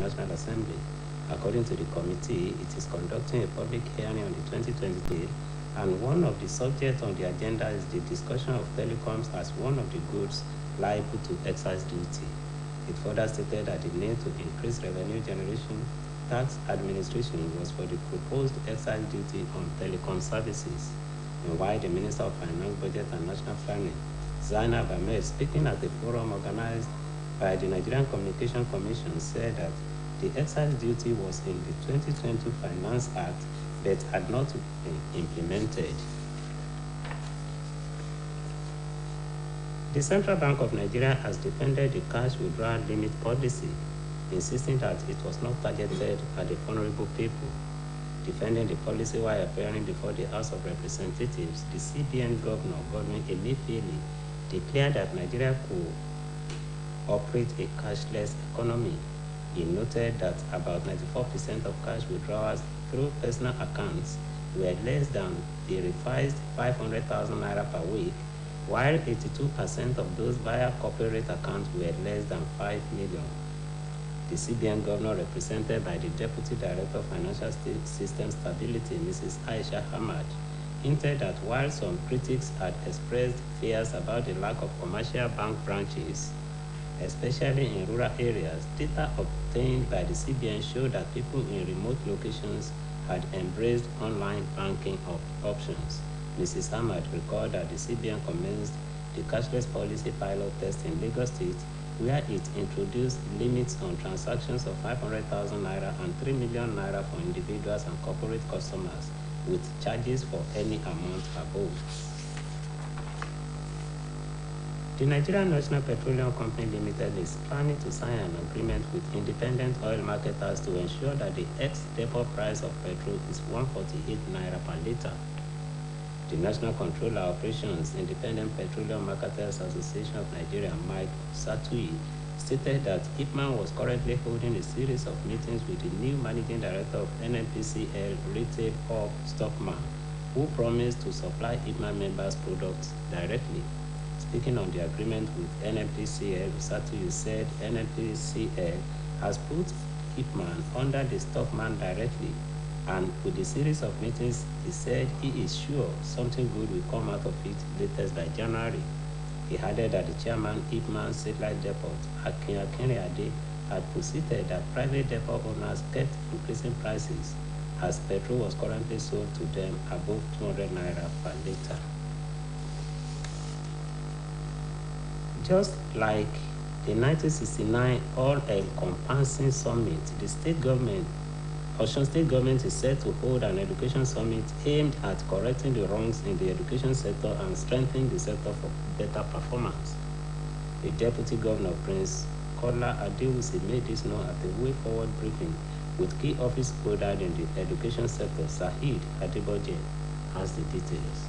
National Assembly. According to the committee, it is conducting a public hearing on the 2023, and one of the subjects on the agenda is the discussion of telecoms as one of the goods liable to excise duty. It further stated that the need to increase revenue generation tax administration was for the proposed excise duty on telecom services. Meanwhile, the Minister of Finance, Budget and National Planning, Zainab Ahmed, speaking at the forum organized by the Nigerian Communication Commission, said that the excise duty was in the 2020 Finance Act but had not been implemented. The Central Bank of Nigeria has defended the cash withdrawal limit policy, insisting that it was not targeted at the vulnerable people. Defending the policy while appearing before the House of Representatives, the CBN Governor, Godwin Emefiele, declared that Nigeria could operate a cashless economy. He noted that about 94% of cash withdrawals through personal accounts were less than the revised 500,000 naira per week, while 82% of those via corporate accounts were less than 5 million. The CBN governor, represented by the Deputy Director of Financial System Stability, Mrs. Aisha Hamad, hinted that while some critics had expressed fears about the lack of commercial bank branches, especially in rural areas, data obtained by the CBN showed that people in remote locations had embraced online banking options. Mrs. Hamad recalled that the CBN commenced the cashless policy pilot test in Lagos State, where it introduced limits on transactions of 500,000 naira and 3 million naira for individuals and corporate customers, with charges for any amount above. The Nigerian National Petroleum Company Limited is planning to sign an agreement with independent oil marketers to ensure that the ex-depot price of petrol is 148 naira per litre. The National Controller Operations Independent Petroleum Marketers Association of Nigeria, Mike Satui, stated that Ipman was currently holding a series of meetings with the new Managing Director of NNPCL Retail Hub Stockman, who promised to supply Ipman members' products directly. Speaking on the agreement with NNPCL, Satui said NNPCL has put Ipman under the Stockman directly, and with the series of meetings, he said he is sure something good will come out of it latest by January. He added that the chairman, Ipman Satellite Depot, Akin Akinriade, had proceeded that private depot owners kept increasing prices as petrol was currently sold to them above 200 naira per litre. Just like the 1969 all-encompassing summit, the Osun State government is set to hold an education summit aimed at correcting the wrongs in the education sector and strengthening the sector for better performance. The Deputy Governor, Prince Kola Adewusi, made this known at the Way Forward briefing with key office holders in the education sector. Saheed Adeboje has the details.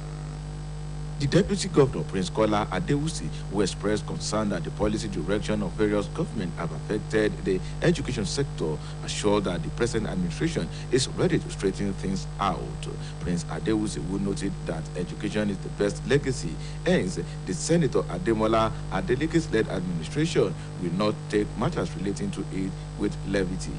The Deputy Governor, Prince Kola Adewusi, who expressed concern that the policy direction of various governments have affected the education sector, assured that the present administration is ready to straighten things out. Prince Adewusi, who noted that education is the best legacy, hence the Senator Ademola Adeleke's-led administration will not take matters relating to it with levity.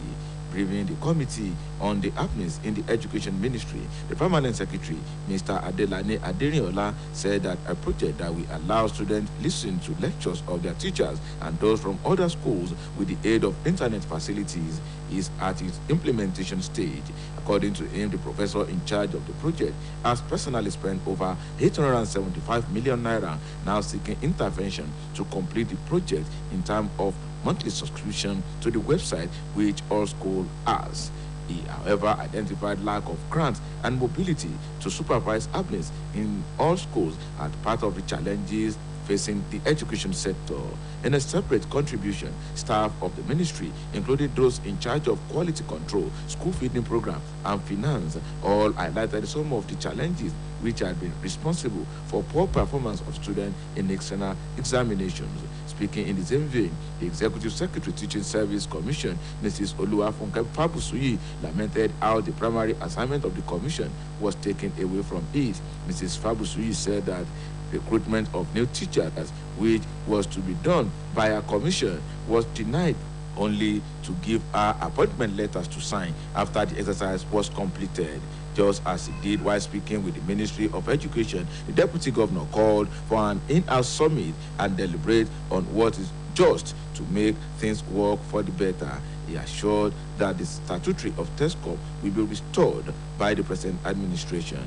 Briefing the committee on the happenings in the Education Ministry, the Permanent Secretary, Mr. Adelane Aderiola, said that a project that will allow students listen to lectures of their teachers and those from other schools with the aid of internet facilities is at its implementation stage. According to him, the professor in charge of the project has personally spent over 875 million naira, now seeking intervention to complete the project in terms of monthly subscription to the website which all schools has. He, however, identified lack of grants and mobility to supervise happenings in all schools as part of the challenges facing the education sector. In a separate contribution, staff of the ministry, including those in charge of quality control, school feeding program, and finance, all highlighted some of the challenges which had been responsible for poor performance of students in external examinations. Speaking in the same vein, the Executive Secretary Teaching Service Commission, Mrs. Oluwafunke Fabusuyi, lamented how the primary assignment of the commission was taken away from it. Mrs. Fabusuyi said that recruitment of new teachers, which was to be done by a commission, was denied only to give her appointment letters to sign after the exercise was completed. Just as he did while speaking with the Ministry of Education, the Deputy Governor called for an in-house summit and deliberate on what is just to make things work for the better. He assured that the statutory of TESCOM will be restored by the present administration.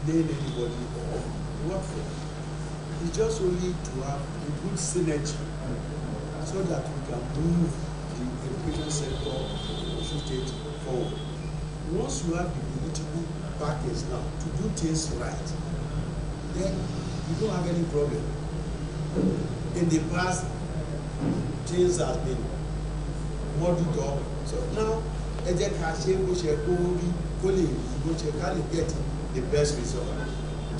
Nail anybody or work for. It's just only to have a good synergy so that we can move the education sector state forward. Once you have the political package now to do things right, then you don't have any problem. In the past, things have been muddled up. So now, get the best result.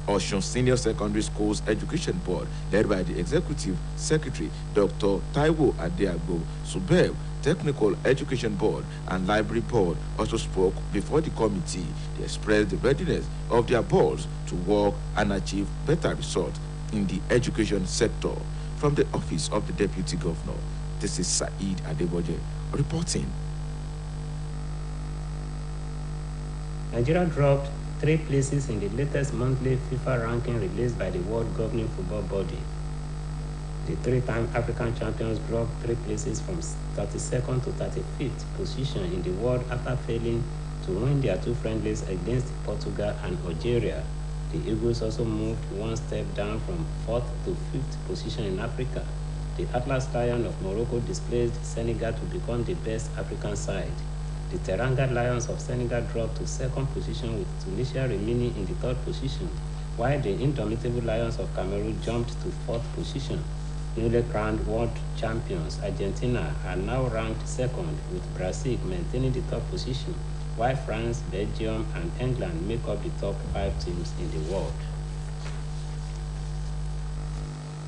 Osun Senior Secondary Schools Education Board, led by the Executive Secretary, Dr. Taiwo Adeagbo, Subeb, Technical Education Board, and Library Board also spoke before the committee. They expressed the readiness of their boards to work and achieve better results in the education sector. From the office of the Deputy Governor, this is Said Adeboje reporting. Nigeria dropped 3 places in the latest monthly FIFA ranking released by the World Governing Football Body. The 3-time African champions dropped 3 places from 32nd to 35th position in the world after failing to win their 2 friendlies against Portugal and Algeria. The Eagles also moved 1 step down from 4th to 5th position in Africa. The Atlas Lions of Morocco displaced Senegal to become the best African side. The Teranga Lions of Senegal dropped to 2nd position with Tunisia remaining in the 3rd position, while the Indomitable Lions of Cameroon jumped to 4th position. Newly crowned world champions Argentina are now ranked 2nd, with Brazil maintaining the 3rd position, while France, Belgium, and England make up the top 5 teams in the world.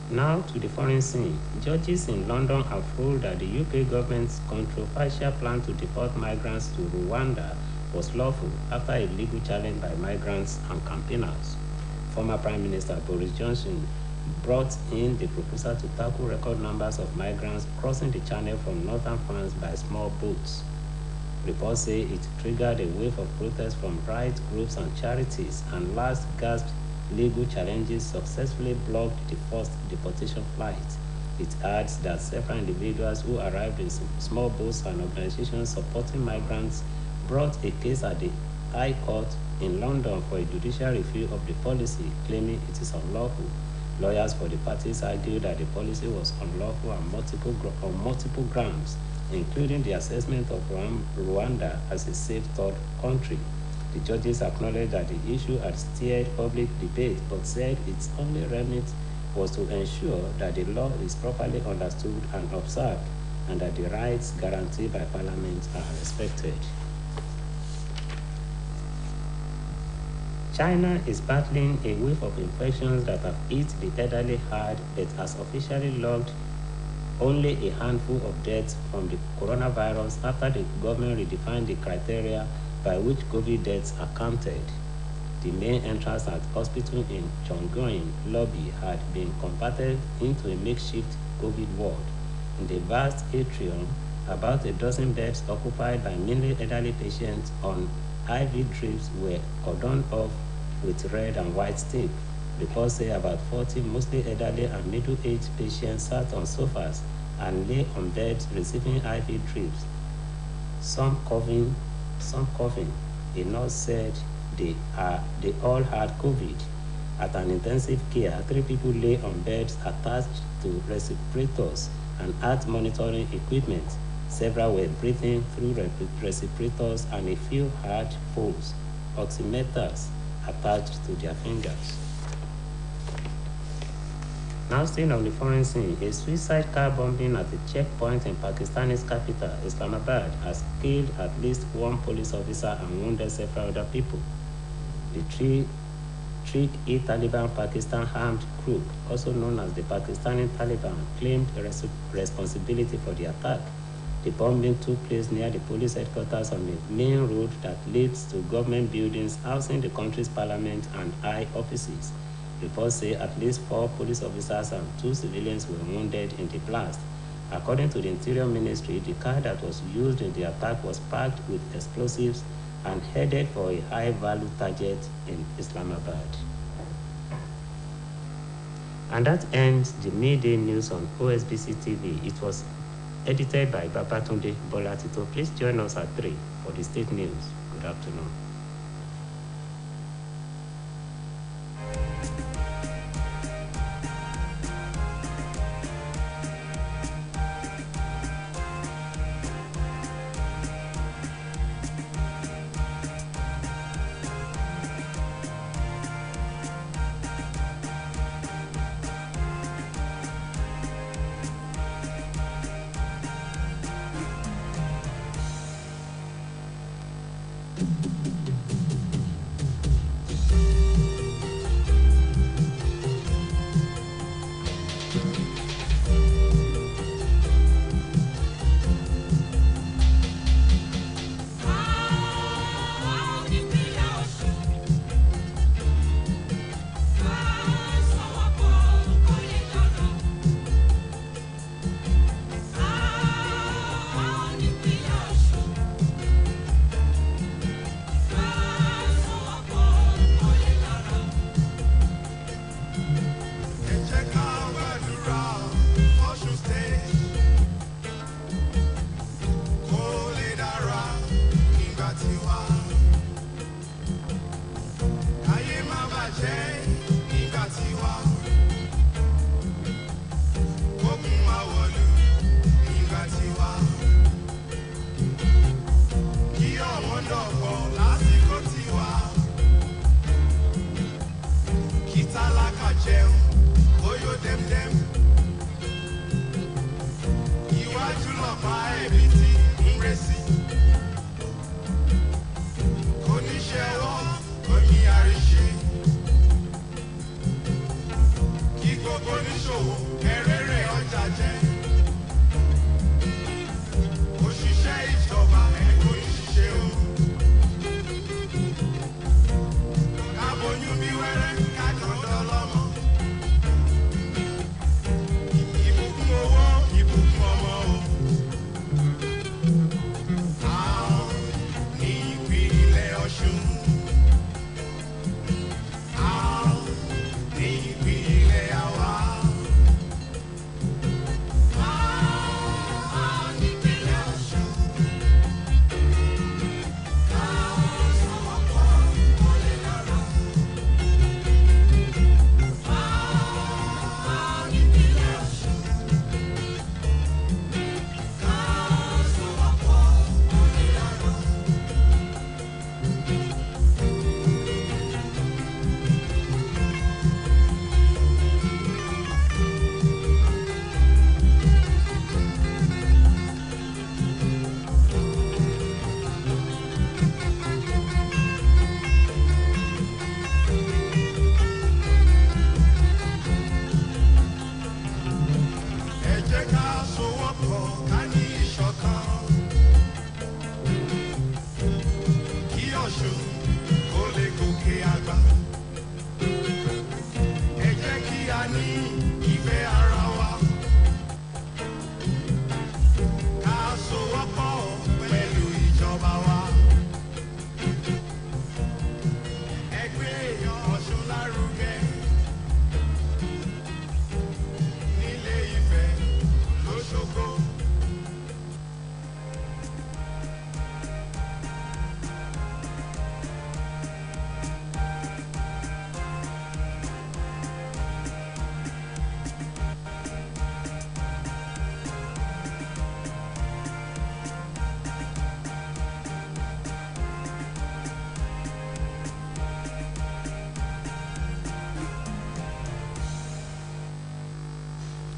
Now to the foreign scene. Judges in London have ruled that the UK government's controversial plan to deport migrants to Rwanda was lawful after a legal challenge by migrants and campaigners. Former Prime Minister Boris Johnson brought in the proposal to tackle record numbers of migrants crossing the channel from northern France by small boats. Reports say it triggered a wave of protests from rights groups and charities, and last gasp legal challenges successfully blocked the first deportation flight. It adds that several individuals who arrived in small boats and organizations supporting migrants brought a case at the High Court in London for a judicial review of the policy, claiming it is unlawful. Lawyers for the parties argued that the policy was unlawful on multiple grounds, including the assessment of Rwanda as a safe third country. The judges acknowledged that the issue had stirred public debate, but said its only remit was to ensure that the law is properly understood and observed, and that the rights guaranteed by Parliament are respected. China is battling a wave of infections that have hit the elderly hard, but has officially logged only a handful of deaths from the coronavirus after the government redefined the criteria by which COVID deaths are counted. The main entrance at hospital in Chongqing lobby had been converted into a makeshift COVID ward. In the vast atrium, about a dozen beds occupied by mainly elderly patients on IV drips were cordoned off with red and white tape. Reports say about 40 mostly elderly and middle-aged patients sat on sofas and lay on beds receiving IV drips. Some coughing. A nurse said they all had COVID. At an intensive care, 3 people lay on beds attached to respirators and heart monitoring equipment. Several were breathing through respirators, and a few had pulse oximeters attached to their fingers. Now still on the foreign scene, a suicide car bombing at a checkpoint in Pakistani's capital, Islamabad, has killed at least 1 police officer and wounded several other people. The Tehrik-e-Taliban Pakistan armed group, also known as the Pakistani Taliban, claimed responsibility for the attack. The bombing took place near the police headquarters on the main road that leads to government buildings housing the country's parliament and high offices. Reports say at least 4 police officers and 2 civilians were wounded in the blast. According to the Interior Ministry, the car that was used in the attack was packed with explosives and headed for a high-value target in Islamabad. And that ends the midday news on Osbc TV. It was edited by Babatunde Bolatito. Please join us at 3 for the state news. Good afternoon.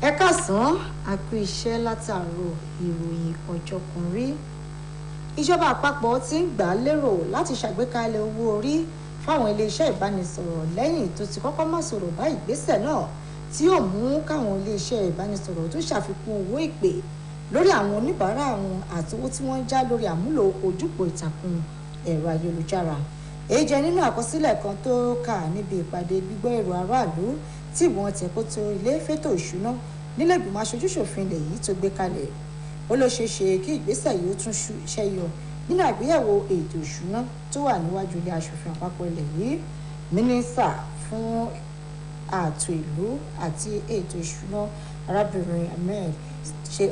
ẹ káàsán àkú iṣẹ́ látàárọ̀ ìròyìn ọjọ́ kan rí. Ìjọba àpapọ̀ ti ń gbà lérò láti ṣàgbékalẹ̀ owó orí fáwọn iléeṣẹ́ ìbánisọ̀rọ̀ lẹ́yìn tó ti kọ́kọ́ má sọ̀rọ̀ bá ìgbésẹ̀ náà tí yóò mú káwọn iléeṣẹ́ ìbánisọ̀rọ̀ tó ṣàfikún owó ìpè lórí àwọn oníbàárà wọn àti owó tí wọ́n ń já lórí àmúlò ojúpò ìtàkùn ẹ̀rọ ayélujára. Èyí jẹ́ nínú àkọsílẹ̀ kan tó kà níbi ìpàdé gbígbọ́ èrò aráàlú tí ìwọ̀n tẹ̀kótó ilé fétò ìṣúná nílẹ̀ ìgbìmọ̀ aṣojú-ṣòfin ilẹ̀ yìí tó gbé kalẹ̀. Ó ló ṣeé ṣe kí ìgbésẹ̀ yìí ó tún ṣẹ́yọ nínú àgbéyẹ̀wò ètò ìṣúná tó wà níwájú ilé aṣòfin àpapọ̀ ilẹ̀ yìí. Mínísítà fún ààtò ìlú àti ètò ìṣúná arábìnrin Ahmed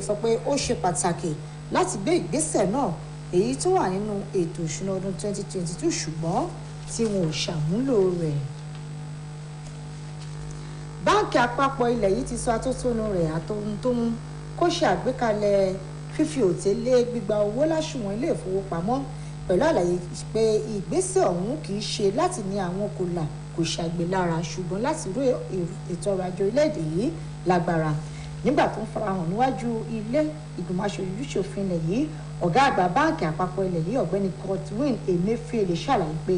sọ pé ó ṣe pàtàkì láti gbé ìgbésẹ̀ náà èyí tó wà nínú ètò ìṣúná ọdún 2022 ṣùgbọ́n tí wọn ò ṣàmúlò rẹ̀. Báńkì àpapọ̀ ilẹ̀ yìí ti sọ atótónu rẹ̀ àtohun tó mú kó ṣe àgbékalẹ̀ fífi òté lé gbígba owó láṣùwọ̀n ilé ìfowópamọ́ pẹ̀lú àlàyé pé ìgbésẹ̀ ọ̀hún kì í ṣe láti ní àwọn kòlà kò ṣàgbélára ṣùgbọ́n láti ró ètò ọrọ̀ ajé orílẹ̀-èdè yìí lágbára. Nígbà tó ń farahàn níwájú ilé ìgbìmọ̀ aṣojú-ṣòfin ilẹ̀ yìí, ọ̀gá àgbà báńkì àpapọ̀ ilẹ̀ yìí ọ̀gbẹ́ni Godwin Emefiele ṣàlàyé pé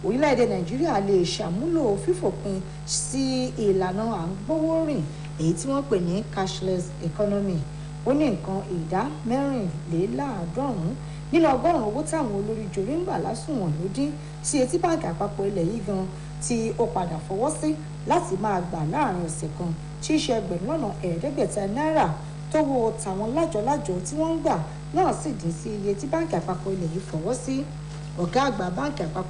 orílẹ̀-èdè Nàìjíríà lè ṣàmúlò fífòpin sí ìlànà à ń gbówó rìn èyí tí wọ́n pè ní cashless economy. Ó ní nǹkan ìdá 94 nínú ọgọ́rùn-ún owó táwọn olórí jorí ń gbà lásùnwọ̀n ló dín sí etí báńkì àpapọ̀ ilẹ̀ yìí gan tí ó padà fọwọ́ sí láti máa gbà láàrin ọ̀sẹ̀ kan tí í ṣe ẹgbẹ̀rún lọ́nà ẹ̀ẹ́dẹ́gbẹ̀ta náírà tó wo tàwọn lájọ-lájọ tí wọ́n ń gbà náà sì dín sí iye tí báńkì àpapọ̀ ilẹ̀ yìí fọwọ́ sí. Ọ̀gá àgbà báńkì àpapọ̀